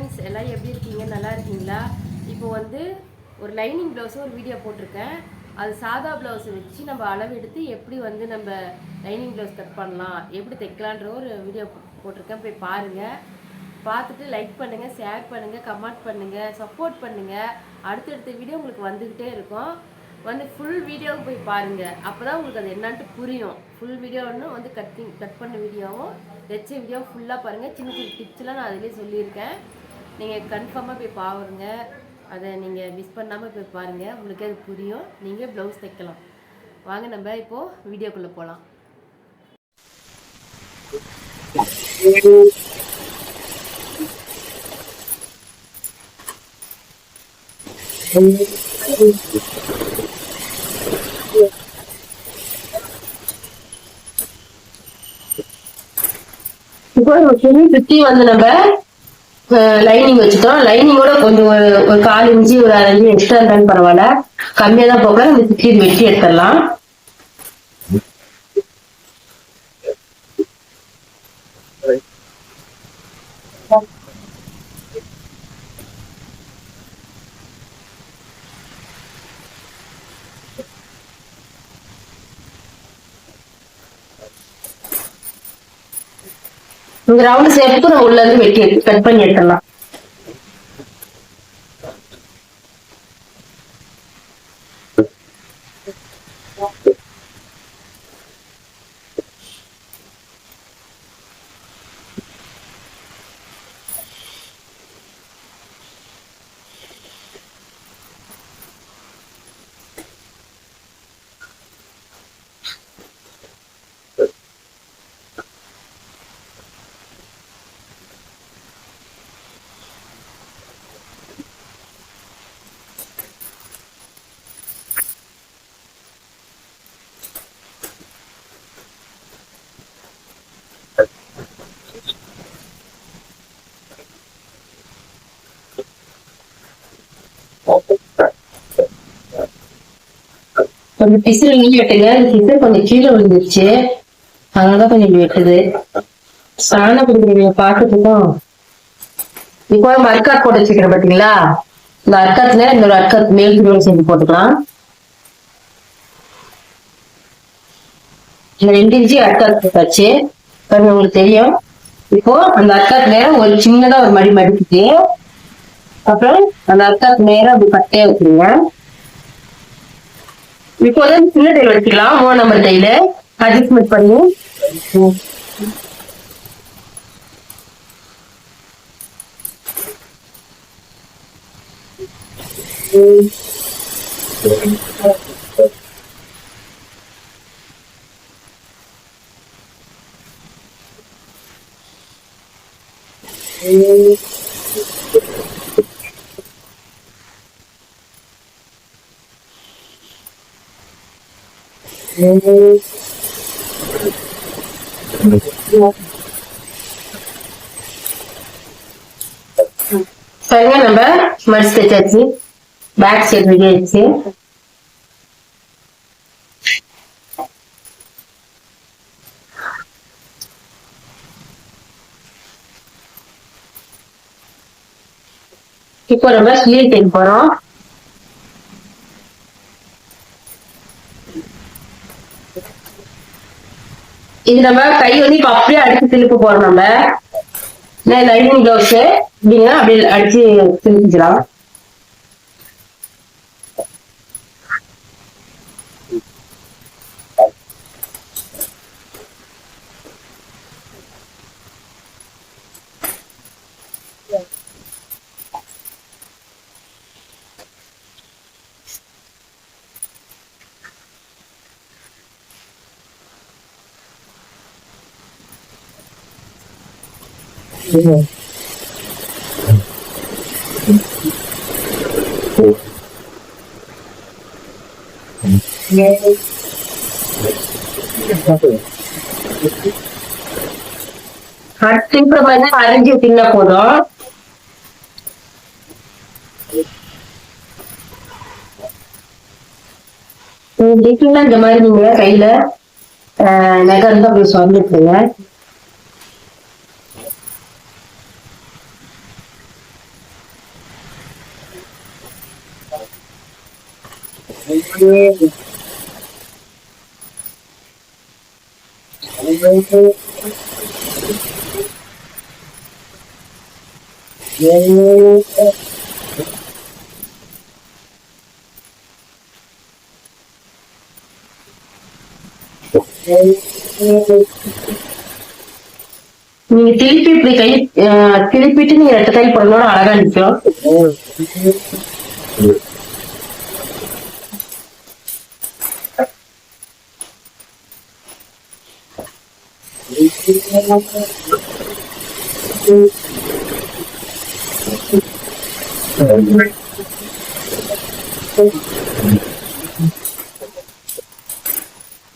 Friends, எல்லாம் எப்படி இருக்கீங்க? நல்லா இருக்கீங்களா? இப்போ வந்து ஒரு லைனிங் ப்ளவுஸும் ஒரு வீடியோ போட்டிருக்கேன். அது சாதா ப்ளவுஸை வச்சு நம்ம அளவு எடுத்து எப்படி வந்து நம்ம லைனிங் ப்ளவுஸ் கட் பண்ணலாம், எப்படி தைக்கலான்ற ஒரு வீடியோ போட்டிருக்கேன். போய் பாருங்கள். பார்த்துட்டு லைக் பண்ணுங்கள், ஷேர் பண்ணுங்கள், கமெண்ட் பண்ணுங்கள், சப்போர்ட் பண்ணுங்கள். அடுத்தடுத்த வீடியோ உங்களுக்கு வந்துக்கிட்டே இருக்கும். வந்து ஃபுல் வீடியோவும் போய் பாருங்கள். அப்போ தான் உங்களுக்கு அது என்னான்ட்டு புரியும். ஃபுல் வீடியோன்னு வந்து கட் பண்ண வீடியோவும் தைச்ச வீடியோ ஃபுல்லாக பாருங்கள். சின்ன சின்ன டிப்ஸ்லாம் நான் அதிலே சொல்லியிருக்கேன். நீங்கள் கன்ஃபார்மாக போய் பாருங்க. அதை நீங்கள் மிஸ் பண்ணாமல் போய் பாருங்கள். உங்களுக்கே அது புரியும். நீங்கள் ப்ளவுஸ் தைக்கலாம். வாங்க நம்ம இப்போது வீடியோக்குள்ளே போகலாம். இப்போ சுற்றி வந்து நம்ம லைனிங் வச்சுட்டோம். லைனிங்கோட கொஞ்சம் ஒரு 1/4 இன்ச்சு ஒரு 1/2 இன்ச்சு எக்ஸ்ட்ரா இருந்தாலும் பரவாயில்ல, கம்மியாக தான் போகலாம். நம்ம சுற்றி வெட்டி எடுத்துடலாம். இந்த ரவுண்ட் ஷேப்புக்கு நம்ம உள்ள இருந்து வெட்டி கட் பண்ணி எடுத்துடலாம். கொஞ்சம் பிசிறு நீங்க வெட்டுங்க. பிசிறு கொஞ்சம் கீழே விழுந்துருச்சு, அதனாலதான் கொஞ்சம் வெட்டுது. சாணம் கொடுக்குறீங்க பாக்கிறதுக்கும். இப்போ நம்ம அர்க்காத் போட்டு வச்சுக்கிறோம் பாத்தீங்களா? இந்த அர்க்காத்துல இந்த ஒரு அர்க்காத் மேல் துணியோட சேர்த்து போட்டுக்கலாம். 2 இன்ச்சு அர்க்காத் போட்டாச்சு, உங்களுக்கு தெரியும். இப்போ அந்த அர்க்காத் நேரம் ஒரு சின்னதா ஒரு மடி மடிச்சுட்டு, அப்புறம் அந்த அர்க்காத் நேரம் அப்படி பட்டையா வச்சுருங்க. இப்போது சின்ன தையல் வச்சுக்கலாம். 3 நம்பர் தையல அட்ஜஸ்ட்மெண்ட் பண்ணி சரிங்க. நம்ம மடிச்சு தைச்சாச்சு. பேக் சைடு ரெடி ஆயிடுச்சு. இப்போ நம்ம ஸ்லீவ் தைக்க போறோம். இது நம்ம கை வந்து இப்ப அப்படியே அடிச்சு திருப்பி போறோம். நம்ம லைனிங் பிளவுஸ் அப்படின்னா அப்படி அடிச்சு திருப்பிக்கலாம். திருப்பி வந்து அரைஞ்சி விட்டீங்கன்னா போதும். இந்த மாதிரி நீங்க கையில நகை இருந்தா அப்படி சொல்லிட்டுங்க. நீங்க திருப்பி இப்படி கை திருப்பிட்டு நீங்க ரெண்டு கை பண்ணோட அழகா நிற்கும்.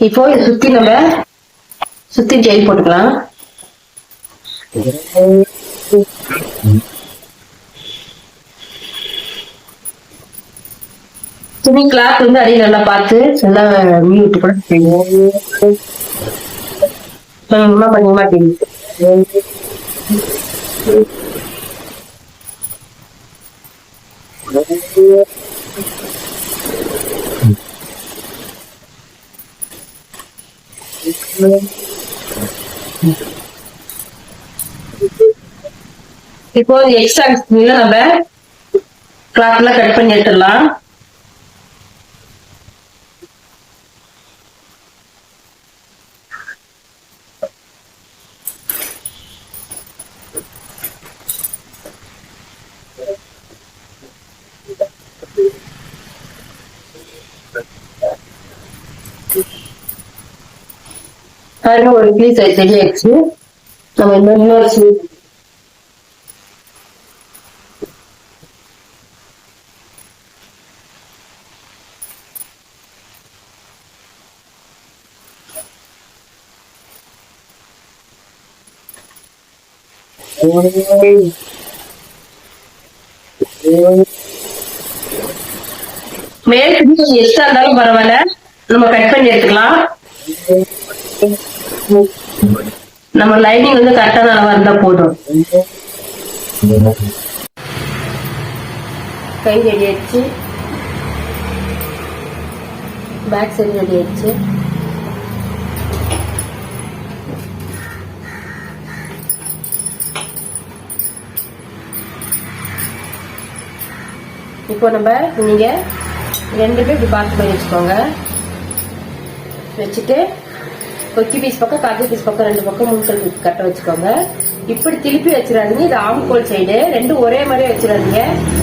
இப்போ இதை சுத்தி நம்ம சுத்தி ஜெயில் போட்டுக்கலாம். துணி கிளாத் வந்து அடி நல்லா பார்த்து நல்லா மீன் விட்டு கூட பண்ண மாட்டேங்குது. இப்போ எக்ஸ்ட்ரா நம்ம கிளாத் எல்லாம் கட் பண்ணி எடுத்துடலாம். ஒரு பீஸ் ரெடியாச்சு. நம்ம இன்னொரு மேல் கொஞ்சம் எக்ஸ்ட்ரா இருந்தாலும் பரவாயில்ல, நம்ம கட் பண்ணி எடுத்துக்கலாம். நம்ம லைனிங் வந்து கரெக்டான அளவா இருந்தா போதும். கை ரெடி ஆயிடுச்சு, பேக் சைடு ரெடி ஆயிடுச்சு. இப்போ நம்ம நீங்க ரெண்டு பேர் இப்படி பார்த்து பண்ணி வச்சுக்கோங்க. வச்சுட்டு கொக்கி பீஸ் பக்கம் காக்கி பீஸ் பக்கம் ரெண்டு பக்கம் மூக்கல் கட்ட வச்சுக்கோங்க. இப்படி திருப்பி வச்சிடாதீங்க. இது ஆம்கோல் சைடு, ரெண்டும் ஒரே மாதிரியே வச்சிடாதீங்க.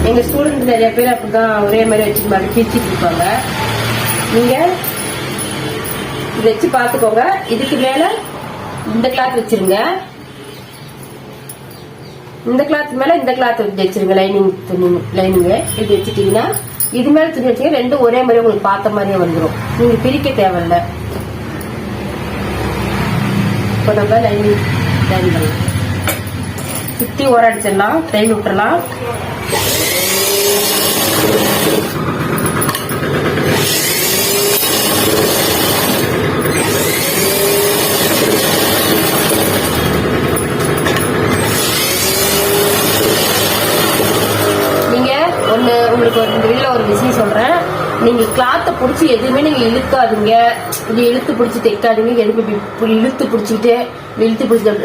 எங்க ஸ்டூடெண்ட் நிறைய பேர் அப்படிதான் ஒரே மாதிரி வச்சு மாதிரி கிழிச்சிட்டு இருப்பாங்க. நீங்க இதை வச்சு பார்த்துக்கோங்க. இதுக்கு மேல இந்த கிளாத் வச்சிருங்க, இந்த கிளாத் மேல இந்த கிளாத் வச்சிருங்க. லைனிங் துணி லைனிங் இப்படி வச்சுட்டீங்கன்னா இது மேல துணி வச்சுக்க ரெண்டும் ஒரே மாதிரி உங்களுக்கு பார்த்த மாதிரியே வந்துடும். நீங்க பிரிக்க தேவையில்லை. இப்போ நம்ம லைனிங் சுத்தி ஓர அடிச்சிடலாம், ட்ரெயின் விட்டுறலாம். உங்களுக்கு இந்த வீடியோல ஒரு விஷயம் சொல்றேன். நீங்க கிளாத்தை பிடிச்சி எதுவுமே நீங்க இழுக்காதீங்க. இது இழுத்து பிடிச்சி தைக்காதீங்க. எதுவுமே இழுத்து பிடிச்சிட்டு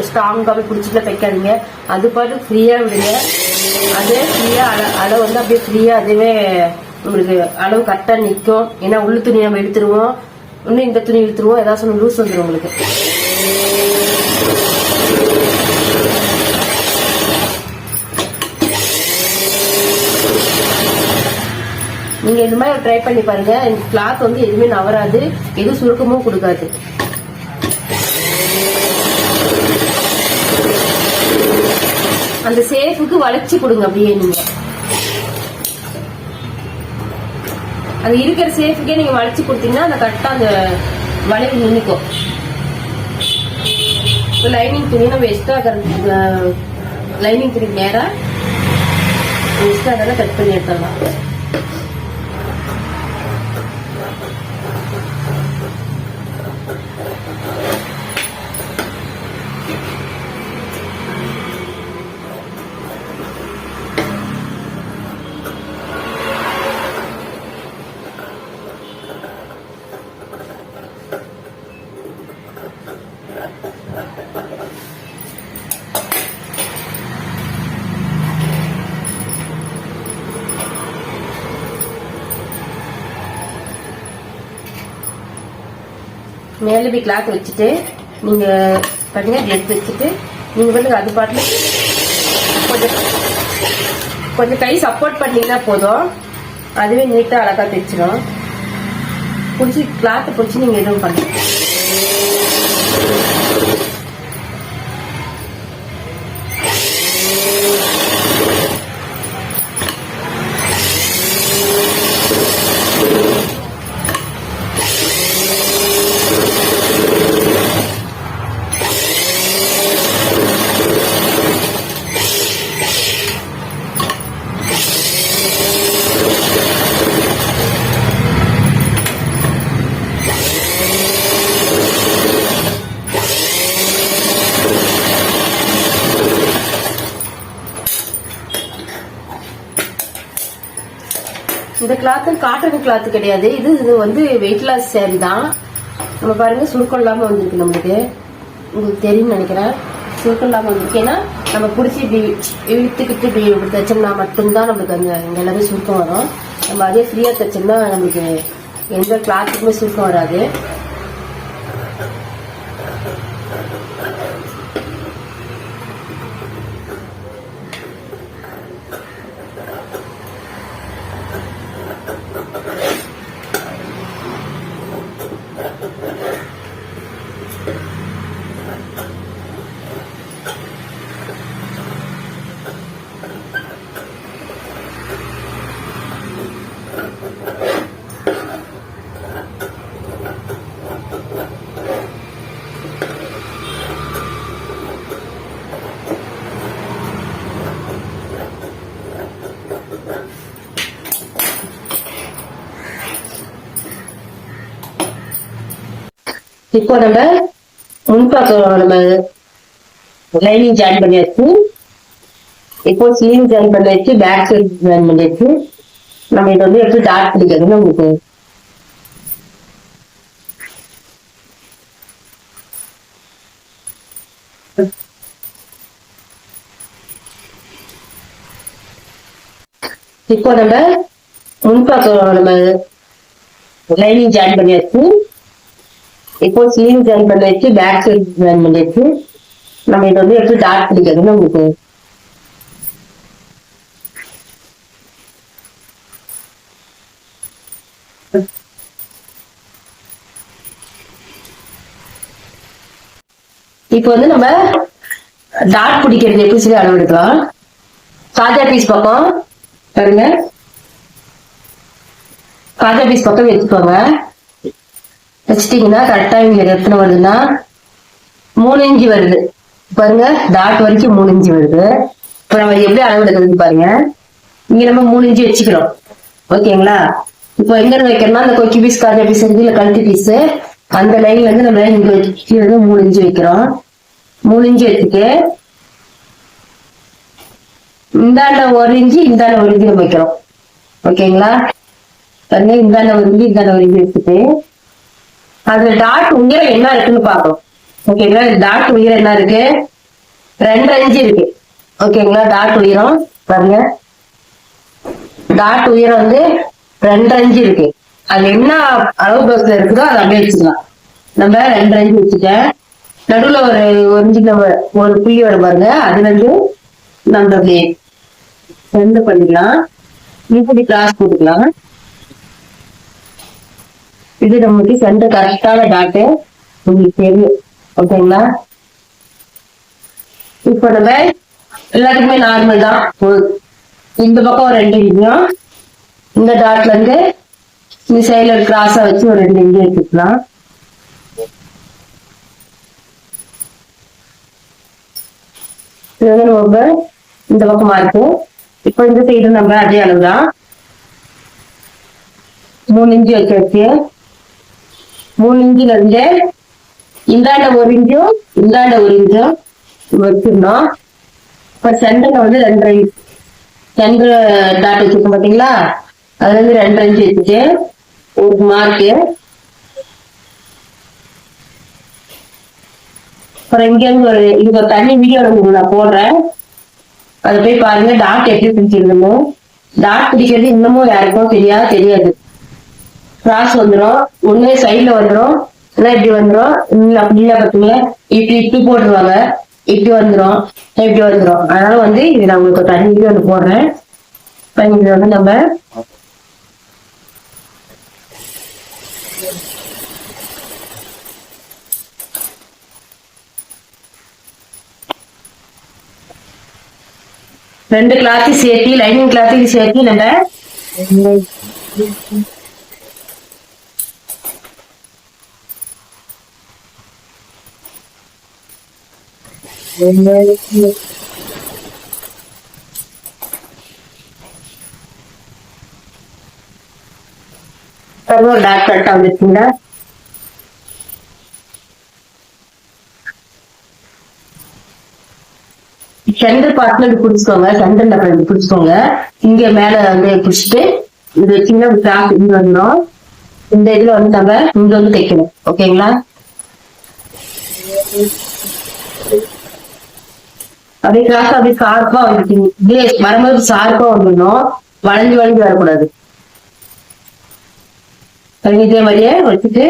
ஸ்ட்ராங்காவே பிடிச்சிட்டு தைக்காதீங்க. அது பாட்டு ஃப்ரீயா விடுங்க. அதே ஃப்ரீயா அளவு வந்து அப்படியே ஃப்ரீயா அதுவே உங்களுக்கு அளவு கரெக்டா நிற்கும். ஏன்னா உள்ளு துணி நம்ம எடுத்துருவோம், இன்னும் இந்த துணி இழுத்துருவோம், ஏதாச்சும் லூஸ் வந்துடும் உங்களுக்கு. நீங்க இந்த மாதிரி ட்ரை பண்ணி பாருங்க. கிளாத் வந்து எதுவுமே நவராது, எதுவும் சுருக்கமும் கொடுக்காது. அந்த சேஃபுக்கு வளைச்சு கொடுங்க. அப்படியே நீங்க அது இருக்கிற சேஃபுக்கே நீங்க வளைச்சு கொடுத்தீங்கன்னா அந்த கரெக்டா அந்த வளைவு நின்னுக்கும். லைனிங் துணி நம்ம எக்ஸ்ட்ரா லைனிங் துணி நேரா எக்ஸ்ட்ரா அதெல்லாம் கட் பண்ணி எடுத்துடலாம். மேலே இப்படி கிளாத் வச்சுட்டு நீங்க பார்த்தீங்கன்னா எடுத்து வச்சுட்டு நீங்க வந்து அது பாட்டுல கொஞ்சம் கொஞ்சம் கை சப்போர்ட் பண்ணீங்கன்னா போதும், அதுவே நீட்டா அழகா தைச்சிடும். பிடிச்சி கிளாத்தை பிடிச்சி நீங்க எதுவும் பண்ணுங்க. இந்த கிளாத்து காட்டன் கிளாத் கிடையாது, இது வந்து வெயிட் லாஸ் சேரீ தான். நம்ம பாருங்க சுருக்கம் இல்லாம வந்திருக்கு, நம்மளுக்கு உங்களுக்கு தெரியும்னு நினைக்கிறேன். சுருக்கம் இல்லாம வந்திருக்கு, ஏன்னா நம்ம பிடிச்சி இப்படி இழுத்துக்கிட்டு இப்படி தைச்சோம்னா மட்டும்தான் நம்மளுக்கு அங்க எல்லாமே சுருக்கம் வரும். நம்ம அதே ஃப்ரீயா தைச்சோம்னா நம்மளுக்கு எந்த கிளாத்துக்குமே சுருக்கம் வராது. இப்போ நம்ம முன்பக்கம் நம்ம லைனிங் ஜாயின் பண்ணியாச்சு. இப்போ ஸ்லீவ் ஜாயின் பண்ணியாச்சு, பேக் சைடு ஜாயின் பண்ணியாச்சு. நம்ம இதை வந்து எப்படி டாட் பிடிக்கிறதுன்னு உங்களுக்கு இப்போ நம்ம முன்பக்கம் நம்ம லைனிங் ஜாயின் பண்ணியாச்சு. இப்போ ஸ்லீவ் ஜாயின் பண்ணியாச்சு, பேக் சைடு ஜாயின் பண்ணியாச்சு. நம்ம இதை வந்து எப்படி டாட் பிடிக்கிறதுன்னு உங்களுக்கு இப்போ வந்து நம்ம டாட் பிடிக்கிறது எப்படி சொல்லி அளவு எடுக்கலாம். காஜா பீஸ் பக்கம் பாருங்க, காஜா பீஸ் பக்கம் வச்சுக்கோங்க. வச்சுட்டீங்கன்னா கரெக்டா இங்க எத்தனை வருதுன்னா 3 இன்ச்சு வருது பாருங்க. டாட் வரைக்கும் 3 இன்ச்சு வருது. இப்ப நம்ம எப்படி அளவு எடுக்கிறதுன்னு பாருங்க. இங்க நம்ம 3 இன்ச்சு வச்சுக்கிறோம், ஓகேங்களா. இப்போ எங்க வைக்கிறோம்னா அந்த கொக்கி பீஸ் காஜா பீஸ் இருக்கு இல்ல கழுத்து பீஸ், அந்த லைன்ல இருந்து நம்ம இங்க வச்சு 3 இன்ச்சு வைக்கிறோம். 3 இன்ச்சு வச்சுட்டு இந்தாண்ட 1 இன்ச்சு இந்தாண்ட 1 இன்ச்சு நம்ம வைக்கிறோம், ஓகேங்களா. பாருங்க இந்தாண்ட 1 இன்ச்சு இந்தாண்ட 1 இன்ச்சு வச்சுட்டு அதுல டாட் உயரம் என்ன இருக்குன்னு பாக்கணும், ஓகேங்களா. டாட் உயரம் என்ன இருக்கு, 2 இன்ச்சு இருக்கு, ஓகேங்களா. டாட் உயரம் பாருங்க, டாட் உயரம் வந்து 2 இன்ச்சு இருக்கு. அது என்ன அளவு பஸ்ல இருக்குதோ அதை அப்படியே வச்சுக்கலாம். நம்ம 2 இன்ச்சு வச்சுட்டேன். நடுவுல ஒரு இன்ச்சு நம்ம ஒரு புள்ளி வர பாருங்க, அதுல இருந்து நம்ம அப்படியே ரெண்டு பண்ணிக்கலாம். இப்படி கிராஸ் போட்டுக்கலாம். இது நமக்கு சென்டர் கரெக்டான டாட்டு உங்களுக்கு தெரியும், ஓகேங்களா. இப்ப நம்ம எல்லாத்துக்குமே நார்மல் தான். இந்த பக்கம் 2 இன்ச்சும் இந்த டாட்ல இருந்து இந்த சைட்ல கிராஸா வச்சு ஒரு 2 இன்ச்சு வச்சுக்கலாம். இது வந்து நம்ம இந்த பக்கமா இருக்கும். இப்ப இந்த சைடு நம்ம அதே அளவுதான் 3 இன்ச்சு வச்சு 3 இன்ச்சுல இருந்து இந்தாண்ட 1 இன்ச்சும் இந்தாண்ட 1 இன்ச்சும் வச்சிருந்தோம். இப்ப சென்டர்ல வந்து 2 இன்ச்சு சென்டர் டாட் வச்சிருக்கோம் பாத்தீங்களா, அதுல இருந்து 2 இன்ச்சு வச்சுட்டு ஒரு மார்க்கு. அப்புறம் இங்க இருந்து இது ஒரு தனி வீடியோ நான் போடுறேன், அதை போய் பாருங்க. டாட் எப்படி பிடிச்சிருந்தோம். டாட் பிடிக்கிறது இன்னமும் யாருக்கும் தெரியாது. கிராஸ் வந்துடும், ஒண்ணு சைட்ல வந்துடும், இப்படி வந்துடும். அப்படி இல்ல பாத்தீங்க, இப்படி இப்படி போட்டுருவாங்க, இப்படி வந்துடும், இப்படி வந்துடும். அதனால வந்து இது நான் உங்களுக்கு தனி வீடியோ ஒன்று போடுறேன். இது வந்து நம்ம ரெண்டு கிளாத்தையும் சேர்த்து, லைனிங் கிளாத்தையும் சேர்த்து நம்ம டாட் கரெக்டா வந்துருச்சுங்களா? சென்டர் பார்ட்ல பிடிச்சிக்கோங்க, சென்டர்ல பிடிச்சிக்கோங்க. இங்க மேல வந்து பிடிச்சிட்டு இது சின்ன கிளாஸ் இங்க வந்துடும். இந்த இதுல வந்து நம்ம இங்க வந்து தைக்கணும். ஓகேங்களா? அப்படியே கிளாஸ் அப்படியே ஷார்ப்பா வந்துட்டீங்க. இப்படியே வரும்போது ஷார்ப்பா வந்துடணும், வளைஞ்சு வளைஞ்சு வரக்கூடாது. இதே மாதிரியே வச்சுட்டு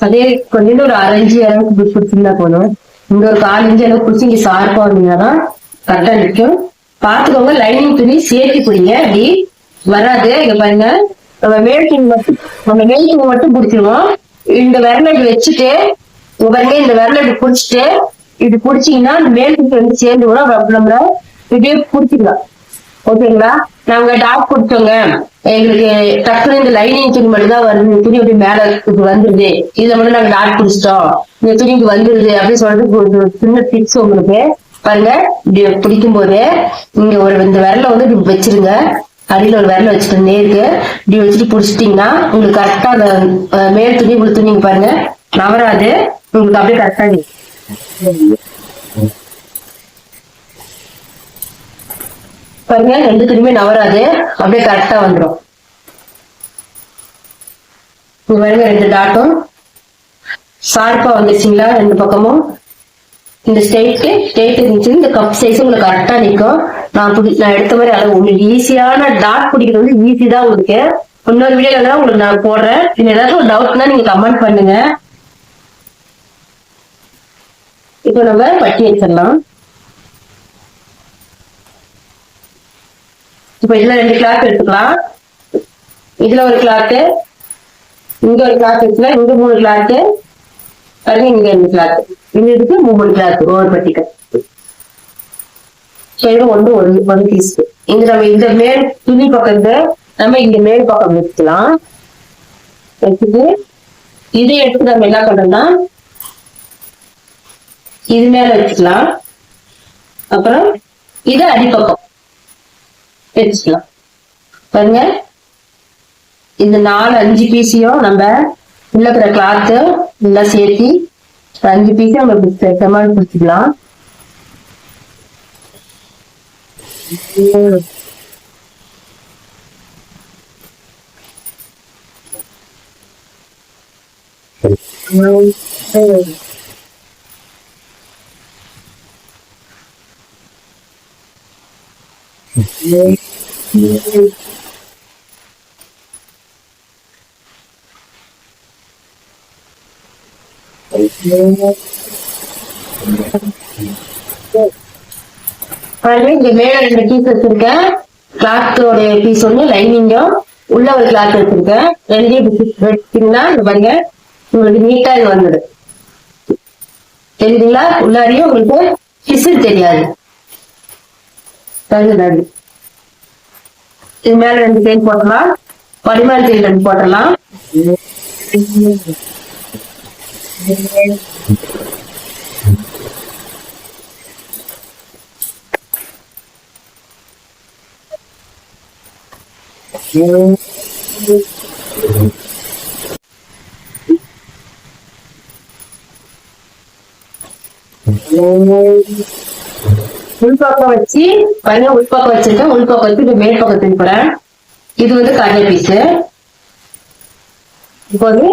அதே கொஞ்சம் ஒரு 1/2 இன்ச்சு அளவுக்கு பிடிச்சிருந்தா போதும். இங்க ஒரு 1/4 இன்ச்சு அளவுக்கு பிடிச்சி இங்க ஷார்ப்பா வந்தீங்கன்னா கரெக்டா நிற்கும். பாத்துக்கோங்க, லைனிங் துணி சேர்த்து பிடிங்க, அப்படி வராது. இங்க பாருங்க, நம்ம மேல்கிங் மட்டும் பிடிச்சிருவோம். இந்த விரலை வச்சுட்டு பாருங்க, இந்த விரலை பிடிச்சிட்டு இது பிடிச்சிங்கன்னா அந்த மேல்கிங் வந்து சேர்ந்து கூட நம்மள இப்படியே பிடிச்சிக்கலாம். ஓகேங்களா? நாங்க டாட் கொடுத்தோங்க, எங்களுக்கு டக்குனு இந்த லைனிங் துணி மட்டும் தான் வருது, துணி அப்படி மேல வந்துருது, இதுல மட்டும் நாங்க டாட் பிடிச்சிட்டோம், இந்த துணிக்கு வந்துருது அப்படின்னு சொல்லிட்டு ஒரு சின்ன டிப்ஸ் உங்களுக்கு. பாருங்க, இப்படி பிடிக்கும் போது நீங்க இந்த விரல வந்து இப்படி வச்சிருங்க, அடியில ஒரு விரல வச்சுட்டு நேருக்கு இப்படி வச்சுட்டு பிடிச்சிட்டீங்கன்னா உங்களுக்கு கரெக்டா அந்த மேல் துணி உள்ள துணி பாருங்க நவராது, உங்களுக்கு அப்படியே கரெக்டா பாருங்க, ரெண்டு துணியுமே நவராது, அப்படியே கரெக்டா வந்துடும். பாருங்க, ரெண்டு டாட்டும் ஷார்ப்பா வந்துருச்சுங்களா? ரெண்டு பக்கமும் இந்த ஸ்ட்ரெயிட் இருந்துச்சு. இந்த கப் சைஸ் உங்களுக்கு கரெக்டா நிற்கும். நான் எடுத்த மாதிரி அளவு உங்களுக்கு ஈஸியான டாட் பிடிக்கிறது வந்து ஈஸி தான் உங்களுக்கு. இன்னொரு வீடியோல தான் உங்களுக்கு நான் போடுறேன். இது ஏதாச்சும் ஒரு டவுட்னா நீங்க கமெண்ட் பண்ணுங்க. இப்போ நம்ம பட்டி வச்சிடலாம். இப்ப இதுல 2 கிளாத் எடுத்துக்கலாம். இதுல ஒரு கிளாத்து, இங்க ஒரு கிளாத் வச்சுக்கலாம். இங்க 3 கிளாத்து, பாருங்க இங்க 2 கிளாத், இங்க இருக்கு 3 கிளாத் ஒவ்வொரு பட்டிக்கு. ஒரு பீஸ். இங்க நம்ம இந்த மேல் துணி பக்கத்து நம்ம இங்க மேல் பக்கம் வச்சுக்கலாம். வச்சுட்டு இதை எடுத்து நம்ம என்ன பண்றோம்னா இது மேல வச்சுக்கலாம். அப்புறம் இது அடிப்பக்கம் வச்சுக்கலாம். பாருங்க, இந்த 4-5 பீஸையும் நம்ம உள்ள இருக்கிற கிளாத்து எல்லாம் சேர்த்து 5 பீஸையும் நம்ம சேர்த்த மாதிரி பிடிச்சிக்கலாம். இங்க மேல 2 பீஸ் வச்சிருக்கேன். கிளாத்தோட பீஸ் ஒண்ணு, லைனிங்கும் உள்ள ஒரு கிளாத் வச்சிருக்கேன். 2 வச்சிருந்தா பாருங்க உங்களுக்கு நீட்டா இது வந்துடு. தெரியுதுங்களா? உள்ளாரியும் உங்களுக்கு பிசில் தெரியாது. இது மேல 2 செயின் போட்டலாம், படிமால் செயின் 2 போட்டலாம். உள்பக்கம் வச்சு பாருங்க, உள்பக்கம் வச்சிருக்கேன். உள்பக்கம் வச்சு இது மேல் பக்கம் திருப்புறேன். இது வந்து கரை பீஸ். இப்போ வந்து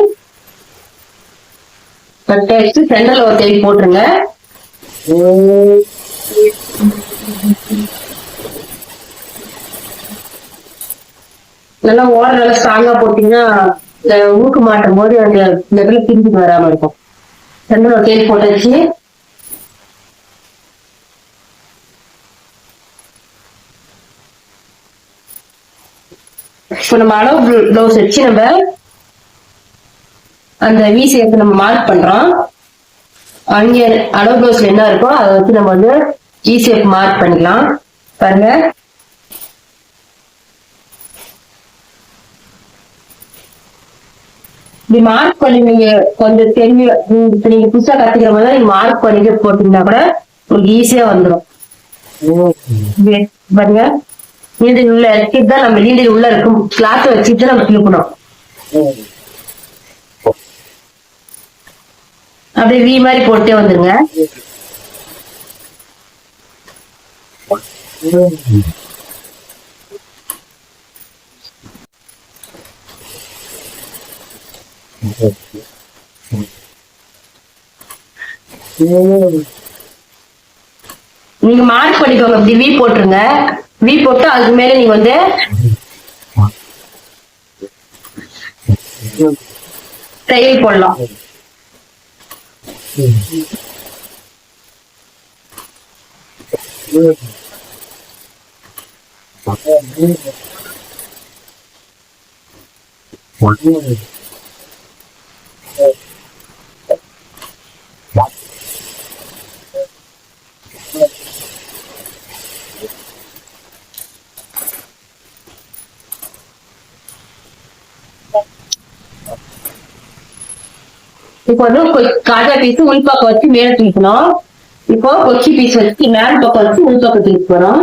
கட்டை வச்சு சென்டர்ல ஒரு தையல் போட்டுருங்க. நல்லா ஓர நல்லா ஸ்ட்ராங்கா போட்டீங்கன்னா இந்த ஊக்கு மாட்டும் போது அந்த இடத்துல பிரிஞ்சுட்டு வராம இருக்கும். ரெண்டு ஒரு தேல் போட்டாச்சு. இப்போ நம்ம அளவு பிளவுஸ் வச்சு நம்ம அந்த வீசியத்தை நம்ம மார்க் பண்றோம். அங்கே அளவு பிளவுஸ்ல என்ன இருக்கோ அதை வச்சு நம்ம வந்து ஈஸியாக மார்க் பண்ணிக்கலாம். பாருங்க, இப்படி மார்க் பண்ணி நீங்க கொஞ்சம் தெரிஞ்சு நீங்க புதுசா கத்துக்கிற மாதிரி நீங்க மார்க் பண்ணிட்டு போட்டீங்கன்னா கூட உங்களுக்கு ஈஸியா வந்துடும். பாருங்க, நீடில் உள்ள எடுத்துட்டு தான் நம்ம நீடில் உள்ள இருக்கும் கிளாத் வச்சுட்டு நம்ம திருப்பணும். அப்படியே வி மாதிரி போட்டே வந்துருங்க. நீங்க மார்க் பண்ணிக்கோங்க. இப்படி வி போட்டுருங்க. வி போட்டு அதுக்கு மேல நீங்க வந்து தையல் போடலாம். இப்போ வந்து காஜா பீஸ் உள்பக்கம் வச்சு மேல தூக்கணும். இப்போ கொச்சி பீஸ் வச்சு மேல் பக்கம் வச்சு உள்பக்கம் தூக்கி போறோம்.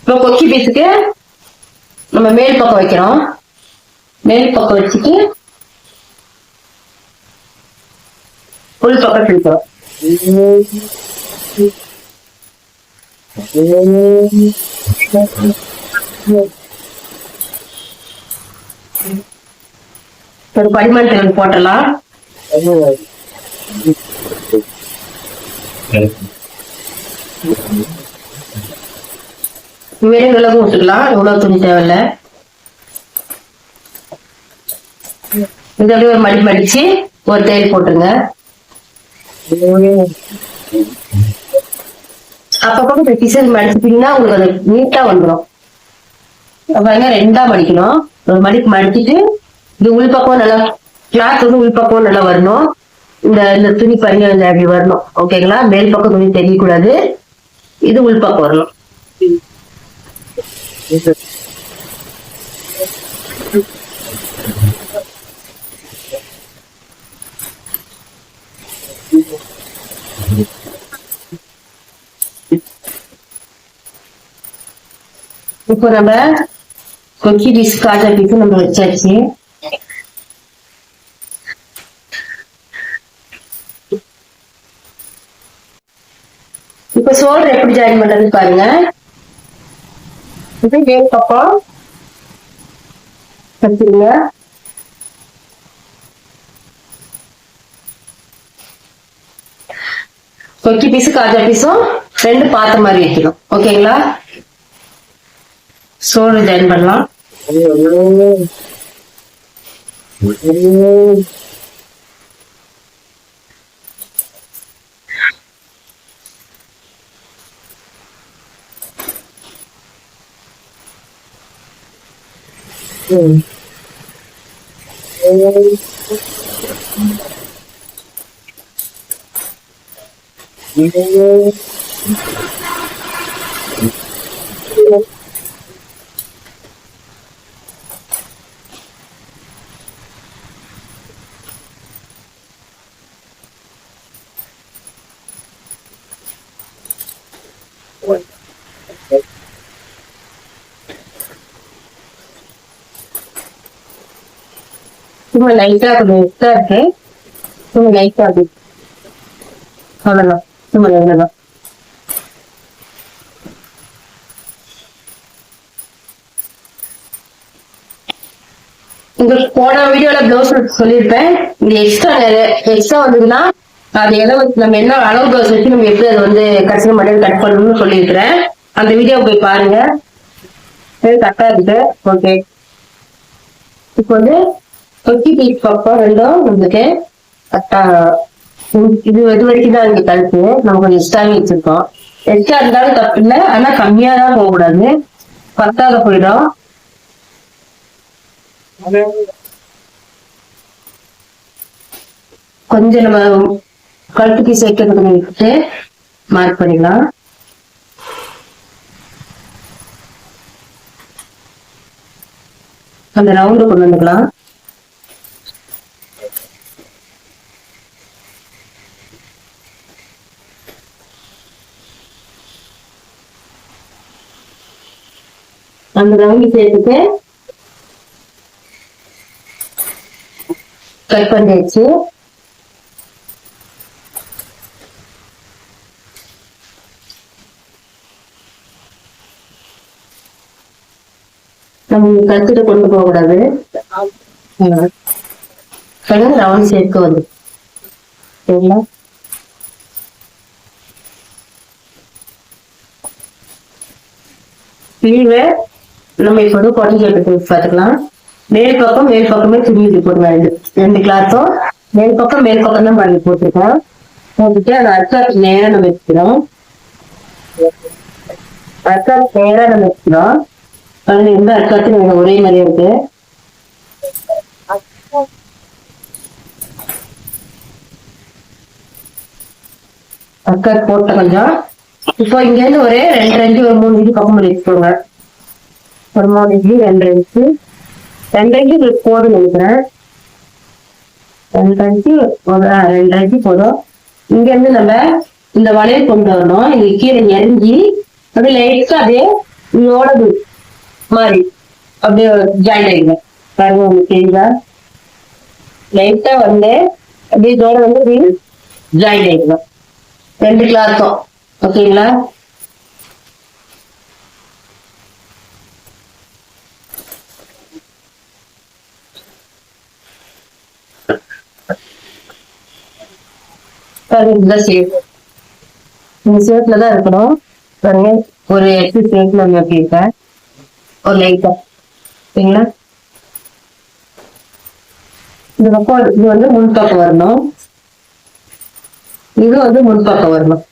இப்போ கொச்சி பீஸுக்கு நம்ம மேல் பக்கம் வைக்கிறோம். மேல் பக்கம் வச்சுட்டு உள் பக்கம் தூக்கிறோம். ஒரு படிமன் போட்டலாம். வெறும் விலகு விட்டுக்கலாம். எவ்வளவு துணி தேவையில்ல. இது அப்படியே ஒரு மடி மடிச்சு ஒரு தையல் போட்டுருங்க. அப்பப்போ பிசல் மடிச்சிட்டீங்கன்னா உங்களுக்கு அது நீட்டா வந்துடும். பாருங்க, ரெண்டா மடிக்கணும். ஒரு மடிக்கு மடிச்சிட்டு இது உள்பக்கம் நல்லா கிளாத் வந்து உள்பக்கம் நல்லா வரணும். இந்த துணி பாருங்க அப்படி வரணும். ஓகேங்களா? மேல் பக்கம் துணி தெரியக்கூடாது. இது உள்பக்கம் வரணும். இப்போ நம்ம கொக்கி பீஸ் காஜா பீஸ் நம்ம வச்சாச்சு. இப்ப ஷோல்டர் எப்படி ஜாயின் பண்றது பாருங்க. இது மேல் பக்கம் வச்சுருங்க. கொக்கி பீஸ் காஜா பீஸும் ரெண்டு பார்த்த மாதிரி வைக்கணும். ஓகேங்களா? ஷோல்டர் ஜாயின் பண்ணலாம். சும்மா லைட்டா கொஞ்சம் எக்ஸ்ட்ரா இருக்கு. சும்மா லைட்டா அப்படி அவ்வளவுதான். சும்மா எவ்வளவுதான். உங்களுக்கு போன வீடியோல பிளவுஸ் சொல்லியிருப்பேன். இந்த எக்ஸ்ட்ரா வந்ததுன்னா அது எதை வச்சு நம்ம என்ன அளவு ப்ளவுஸ் வச்சு நம்ம எப்படி அதை வந்து கஸ்டமர் மடியில் கட் பண்ணணும்னு சொல்லியிருக்கிறேன். அந்த வீடியோ போய் பாருங்க. கரெக்டா இருக்கு. ஓகே, இப்போ வந்து தொக்கி பீஸ் பக்கம் ரெண்டும் வந்துட்டு கரெக்டா இது வரைக்கும் தான் இங்க கழுத்து நம்ம கொஞ்சம் எக்ஸ்ட்ராவே வச்சிருக்கோம். எக்ஸ்ட்ரா இருந்தாலும் தப்பு இல்லை, ஆனா கம்மியா தான் போகக்கூடாது, பத்தாக போயிடும். கொஞ்சம் நம்ம கழுத்து பீஸ் வைக்கிறதுக்கு விட்டுட்டு மார்க் பண்ணிக்கலாம். அந்த ரவுண்டு கொண்டு வந்துக்கலாம். அந்த ரவுண்டு சேர்த்துட்டு கட் பண்ணியாச்சு. நம்ம கழுத்துட்டு கொண்டு போக கூடாது. ரவுண்ட் சேர்க்க வந்து சரிங்களா? கீழே நம்ம இப்ப வந்து குறைஞ்சி எடுத்து பார்த்துக்கலாம். மேல் பக்கமே துணி போட்டு ரெண்டு கிளாத்தும் மேல் பக்கம் தான் பண்ணி போட்டிருக்கோம். போட்டுட்டு அந்த அர்க்காத்து நேரம் நம்ம வச்சுக்கிறோம். அர்க்காத்து நேரம் நம்ம வச்சுக்கிறோம். அதுல எந்த அர்க்காத்து ஒரே மாதிரியா இருக்கு. அர்க்காத்து போட்ட கொஞ்சம் இப்போ இங்க இருந்து ஒரு 2 இன்ச்சு ஒரு 3 இன்ச்சு பக்கம் பண்ணி வச்சுக்கோங்க. ஒரு 3 இன்ச்சு 2 இன்ச்சு போதும் நினைக்கிறேன். 2 இன்ச்சு போதும். இங்க இருந்து நம்ம இந்த வளையல் கொண்டு வரணும். இங்க கீழே இறங்கி அப்படியே லைட்டா அப்படியே ஓடது மாதிரி அப்படியே ஜாயின் ஆயிடுங்க. பாருங்க, உங்களுக்கு தெரியுதா? லைட்டா வந்து அப்படியே இதோட வந்து ஜாயின் ஆயிடுங்க ரெண்டு கிளாத்தும். ஓகேங்களா? இந்த ஷேப்ல தான் இருக்கணும். பாருங்க, ஒரு 8 ஷேப்ல வச்சிருக்கேன் ஒரு லைட்டா. சரிங்களா? இந்த பக்கம் இது வந்து முன்பக்கம் வரணும், இது வந்து முன்பக்கம் வரணும்.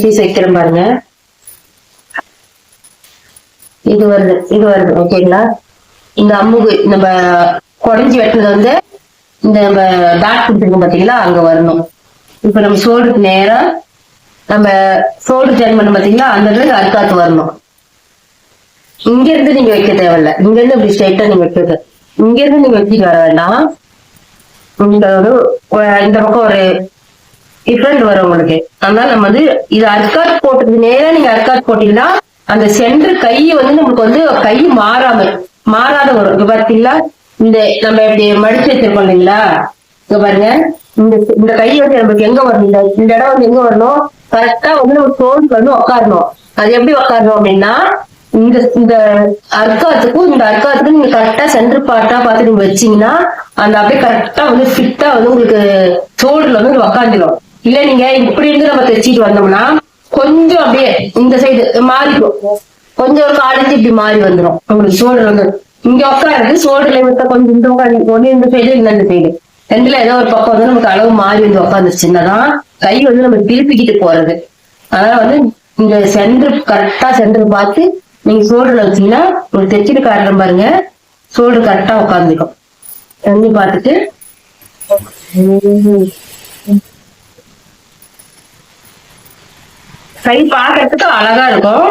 பீஸ் வைக்கிறேன் பாருங்க. இது வருது. ஓகேங்களா? இந்த அம்முகு நம்ம குறைஞ்சி வெட்டுறது வந்து இந்த நம்ம டாட் கொடுத்துருக்கோம் பாத்தீங்களா, அங்க வரணும். இப்ப நம்ம ஷோல்டருக்கு நேரா நம்ம ஷோல்டர் ஜாயின் பண்ண பாத்தீங்களா, அந்த இடத்துல அர்க்காத்து வரணும். இங்க இருந்து நீங்க வைக்க தேவையில்ல. இங்க இருந்து இப்படி ஸ்ட்ரைட்டா நீங்க வைக்கிறது. இங்க இருந்து நீங்க வச்சுட்டு வர வேண்டாம். இந்த பக்கம் ஒரு டிஃபரெண்ட் வரும் உங்களுக்கு. அதனால நம்ம வந்து இது அர்க்காத் போட்டதுக்கு நேரம் நீங்க அர்க்காத் போட்டீங்கன்னா அந்த சென்டர் கை வந்து நமக்கு வந்து கை மாறாத வரும். இங்க பாத்தீங்களா, இந்த நம்ம இப்படி மடிச்சு வச்சிருக்கோம் இல்லைங்களா, இங்க பாருங்க, இந்த கை வந்து நமக்கு எங்க வரணும், இந்த இடம் வந்து எங்க வரணும், கரெக்டா வந்து நம்ம தோல் வந்து உட்காரணும். அது எப்படி உட்காரணும் அப்படின்னா, இந்த அர்க்காத்துக்கும் இந்த அர்க்காத்துக்கும் நீங்க கரெக்டா சென்டர் பார்ட்டா பார்த்து நீங்க வச்சீங்கன்னா அந்த அப்படியே கரெக்டா வந்து ஃபிட்டா வந்து உங்களுக்கு ஷோல்டர்ல வந்து உட்காந்துடும். இல்ல நீங்க இப்படி இருந்து நம்ம தைச்சிட்டு வந்தோம்னா கொஞ்சம் அப்படியே இந்த சைடு மாறிக்கும், கொஞ்சம் ஒரு 1/4 இன்ச்சு இப்படி மாறி வந்துடும் உங்களுக்கு. ஷோல்டர் வந்து இங்க உட்காருது, ஷோல்டர்ல விட்ட கொஞ்சம் இந்த ஒண்ணு இந்த சைடு இந்த சைடு ரெண்டுல ஏதோ ஒரு பக்கம் வந்து நமக்கு அளவு மாறி வந்து உட்காந்துருச்சுன்னாதான் கை வந்து நம்ம திருப்பிக்கிட்டு போறது. அதனால வந்து இந்த சென்டர் கரெக்டா சென்டர் பார்த்து நீங்க ஷோல்டர்ல வச்சீங்கன்னா உங்களுக்கு தைச்சிட்டு காட்டுறேன் பாருங்க, ஷோல்டர் கரெக்டா உட்காந்துக்கும். தண்ணி பார்த்துட்டு கை பார்க்கறதுக்கு அழகா இருக்கும்.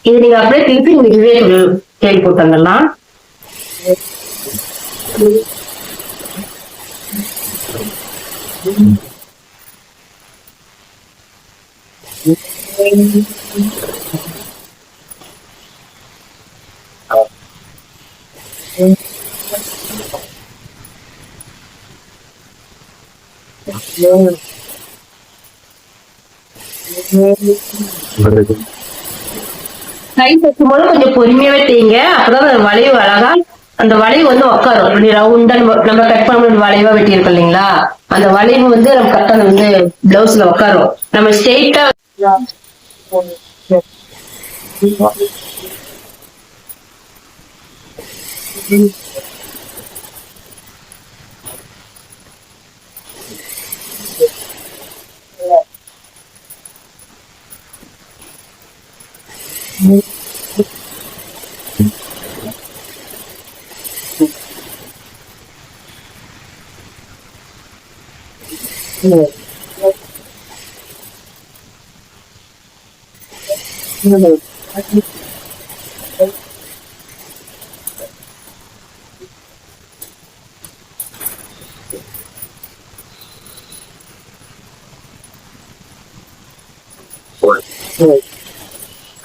இது நீங்க அப்படியே திருப்பி நீங்க இதுவே கேள்வி போட்டாங்கலாம். கை தைக்கும்போது கொஞ்சம் பொறுமையாவே தேய்ங்க. அப்பதான் அந்த வளைவு அழகா அந்த வளைவு வந்து உட்காரும். இப்படி ரவுண்டா நம்ம கட் பண்ணும்போது வளைவா வெட்டி இருக்கோம் இல்லைங்களா, அந்த வளைவு வந்து நம்ம கரெக்டா வந்து பிளவுஸ்ல உட்காரும். நம்ம ஸ்ட்ரெயிட்டா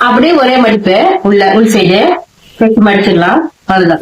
அப்படியே ஒரே மடிப்பு உள் சைடு மடிச்சிடலாம். அதுதான்.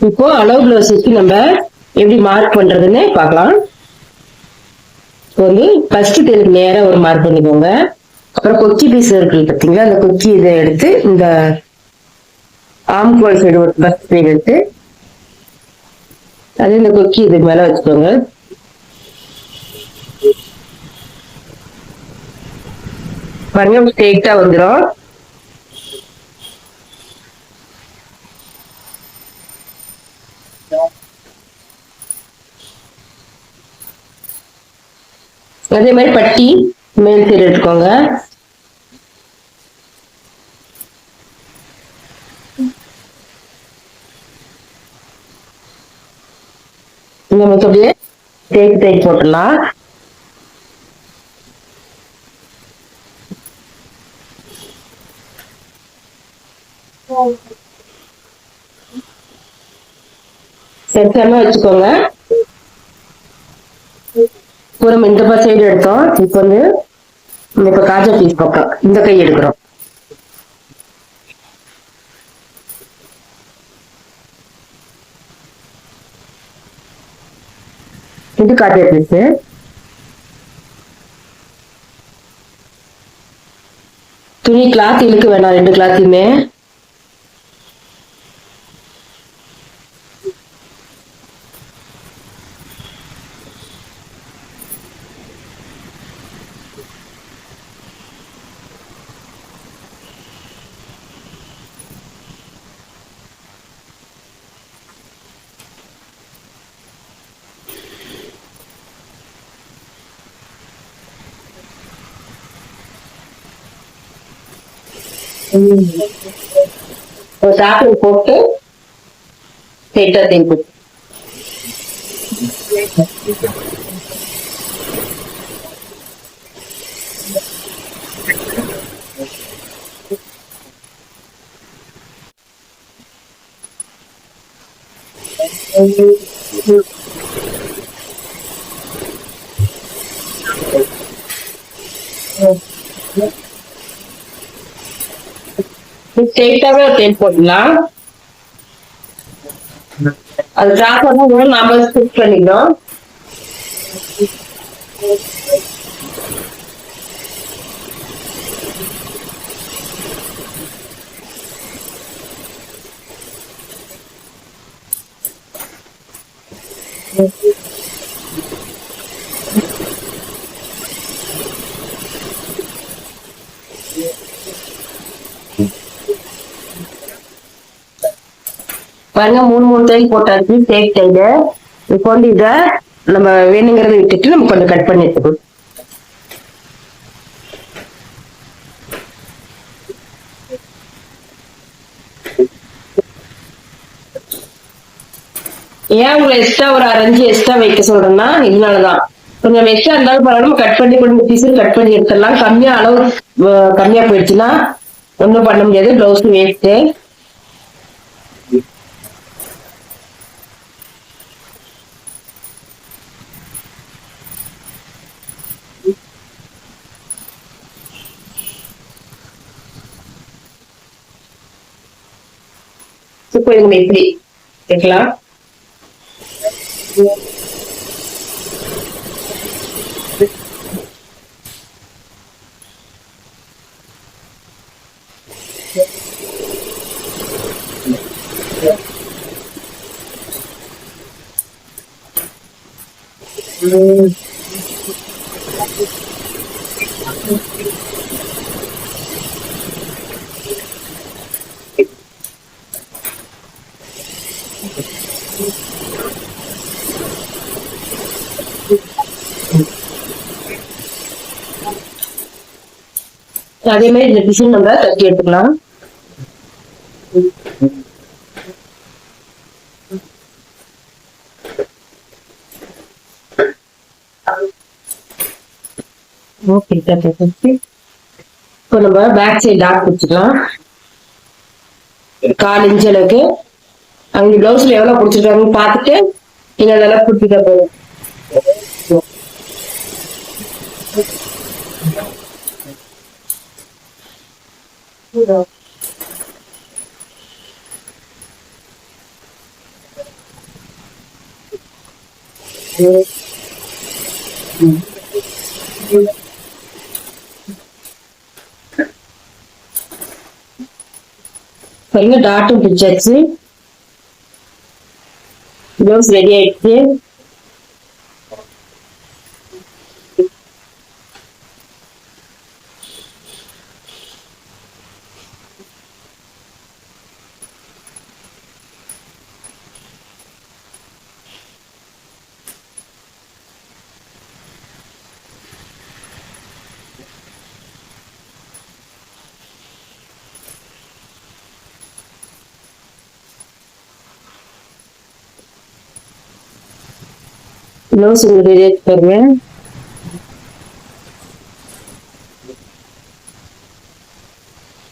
இப்போ அளவு பிளவுஸுக்கு நம்ம எப்படி மார்க் பண்றதுன்னு பார்க்கலாம். இப்போ வந்து ஃபர்ஸ்ட் தேலுக்கு நேரா ஒரு மார்க் பண்ணிக்கோங்க. அப்புறம் கொக்கி பீஸ் இருக்கு பார்த்தீங்களா, அந்த கொக்கி இதை எடுத்து இந்த ஆம்கோல் சைடு ஒரு பஸ் சைடு எடுத்து அது இந்த கொக்கி இதுக்கு மேல வச்சுக்கோங்க. பாருங்க ஸ்ட்ரெயிட்டா வந்துடும். அதே மாதிரி பட்டி மேல் சைடு எடுத்துக்கோங்க. நமக்கு அப்படியே தேய்ச்சி போட்டுடலாம். செட்டாம வச்சுக்கோங்க. பூரம் இந்த சைடு எடுத்தோம். இப்போ வந்து இப்ப காஜா பீஸ் பக்கம் இந்த கை எடுக்கிறோம். இது காஜா பீஸ். துணி கிளாத் இழுக்க வேணாம், ரெண்டு கிளாத்தையுமே. ஒரு சாப்பிட்டு போட்டு ஸ்ட்ரெயிட்டா தேய்ப்பு. ஸ்ட்ரெயிட்டாவே தேய்ப்பு போடலாம். அது சாப்பிடணும் நாம ஸ்டிச் பண்ணிக்கணும். பாருங்க, 3 தையல் போட்டாச்சு டேக் தைல. இப்போ வந்து இதை நம்ம வேணுங்கிறத விட்டுட்டு நம்ம கொஞ்சம் கட் பண்ணி எடுத்துக்கணும். ஏன் உங்களை எக்ஸ்ட்ரா ஒரு 6 எக்ஸ்ட்ரா வைக்க சொல்றேன்னா இதனாலதான். கொஞ்சம் எக்ஸ்ட்ரா இருந்தாலும் பரவாயில்ல, கட் பண்ணி கொஞ்சம் பீஸு கட் பண்ணி எடுத்துடலாம். கம்மியா அளவு கம்மியா போயிடுச்சுன்னா ஒன்றும் பண்ண முடியாது, பிளவுஸ் வேஸ்ட்டு. இப்போ நம்ம இப்படி வைக்கலாம். அதே மாதிரி இந்த டிசைன் நம்ம தட்டி எடுத்துக்கலாம். ஓகே, இப்போ நம்ம பேக் சைடு டாட் பிடிச்சிக்கலாம். 1/4 இன்ச் அளவுக்கு. அவங்க பிளவுஸ்ல எவ்வளவு பிடிச்சிருக்காங்கன்னு பார்த்துட்டு நீங்க அதெல்லாம் பிடிச்சிக்க போதும். பாருங்க, டாட்டும் பிடிச்சாச்சு, பிளவுஸ் ரெடி ஆயிடுச்சு. பிளவுஸ் ரெடி ஆயிடுச்சு பாருங்க.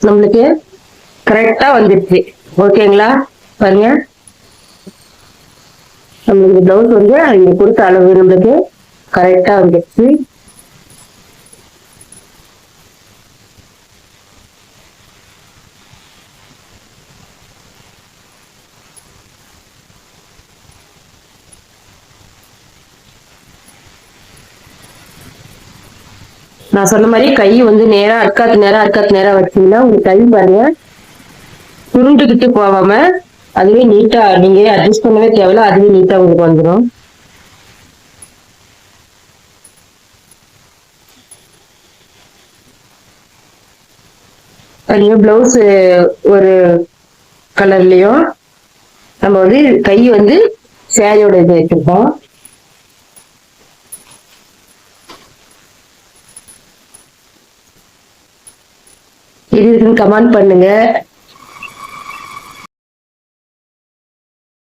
நம்மளுக்கு கரெக்டா வந்துருச்சு. ஓகேங்களா? பாருங்க, நம்மளுக்கு பிளவுஸ் வந்து இங்க கொடுத்த அளவு நம்மளுக்கு கரெக்டா வந்துருச்சு. நான் சொன்ன மாதிரி கை வந்து நேரா அர்க்காத்து நேரா வச்சீங்கன்னா உங்க கை பாருங்க சுருண்டுகிட்டு போகாம அதுவே நீட்டா, நீங்க அட்ஜஸ்ட் பண்ணவே தேவையில்ல, அதுவே நீட்டா உங்களுக்கு வந்துடும். அதுலயே பிளவுஸ் ஒரு கலர்லயும் நம்ம வந்து கை வந்து சேரியோட இது வச்சிருக்கோம். இது இருக்குன்னு கமெண்ட் பண்ணுங்க.